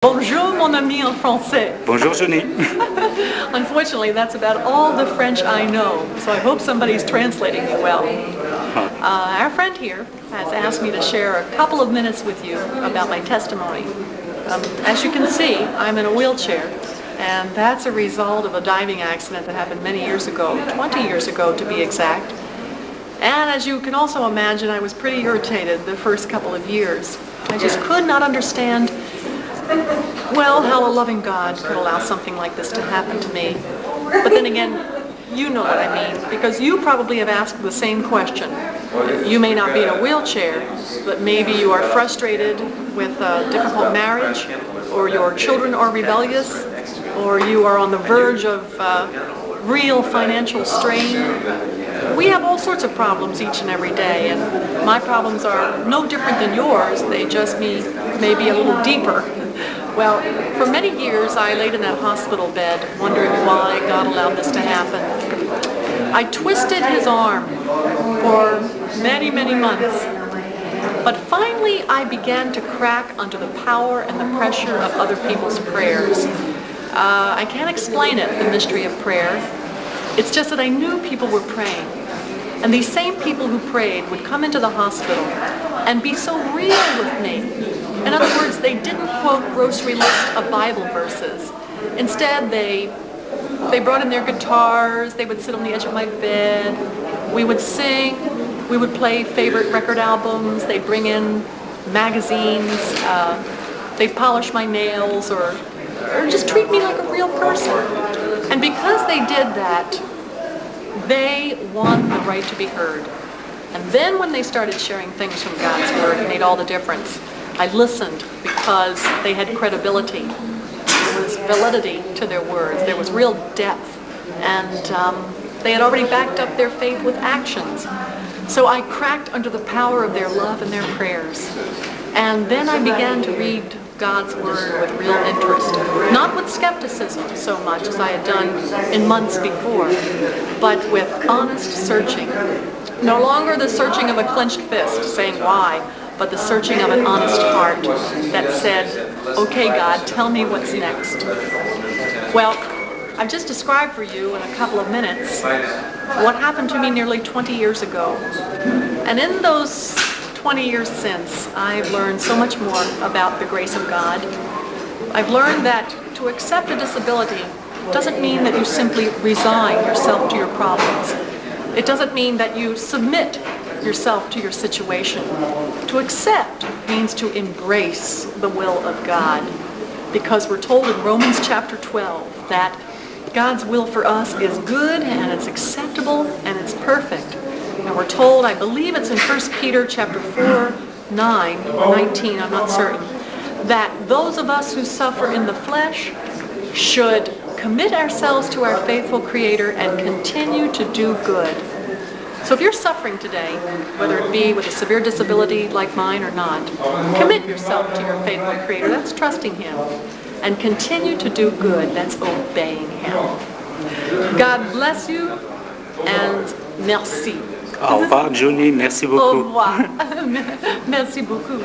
Bonjour, mon ami en français. Bonjour, Johnny. Unfortunately, that's about all the French I know, so I hope somebody's translating me well. Our friend here has asked me to share a couple of minutes with you about my testimony. As you can see, I'm in a wheelchair, and that's a result of a diving accident that happened many years ago, 20 years ago to be exact. And as you can also imagine, I was pretty irritated the first couple of years. I just could not understand how a loving God could allow something like this to happen to me. But then again, you know what I mean, because you probably have asked the same question. You may not be in a wheelchair, but maybe you are frustrated with a difficult marriage, or your children are rebellious, or you are on the verge of real financial strain. We have all sorts of problems each and every day, and my problems are no different than yours. They just may be a little deeper. Well, for many years I laid in that hospital bed wondering why God allowed this to happen. I twisted his arm for many, many months. But finally I began to crack under the power and the pressure of other people's prayers. I can't explain it, the mystery of prayer. It's just that I knew people were praying. And these same people who prayed would come into the hospital and be so real with me. In other words, they didn't quote grocery lists of Bible verses. Instead, they brought in their guitars, they would sit on the edge of my bed, we would sing, we would play favorite record albums, they'd bring in magazines, they'd polish my nails, or just treat me like a real person. And because they did that, they won the right to be heard. And then when they started sharing things from God's Word, it made all the difference. I listened because they had credibility. There was validity to their words. There was real depth. And they had already backed up their faith with actions. So I cracked under the power of their love and their prayers. And then I began to read God's Word with real interest. Not with skepticism so much as I had done in months before, but with honest searching. No longer the searching of a clenched fist saying why, but the searching of an honest heart that said, okay God, tell me what's next. Well, I've just described for you in a couple of minutes what happened to me nearly 20 years ago. And in those 20 years since, I've learned so much more about the grace of God. I've learned that to accept a disability doesn't mean that you simply resign yourself to your problems. It doesn't mean that you submit yourself to your situation. To accept means to embrace the will of God, because we're told in Romans chapter 12 that God's will for us is good and it's acceptable and it's perfect. And we're told, I believe it's in 1 Peter chapter 4, 9 or 19, I'm not certain, that those of us who suffer in the flesh should commit ourselves to our faithful Creator and continue to do good. So if you're suffering today, whether it be with a severe disability like mine or not, commit yourself to your faithful Creator. That's trusting Him. And continue to do good. That's obeying Him. God bless you, and merci. Au revoir, Johnny. Merci beaucoup. Au revoir. Merci beaucoup.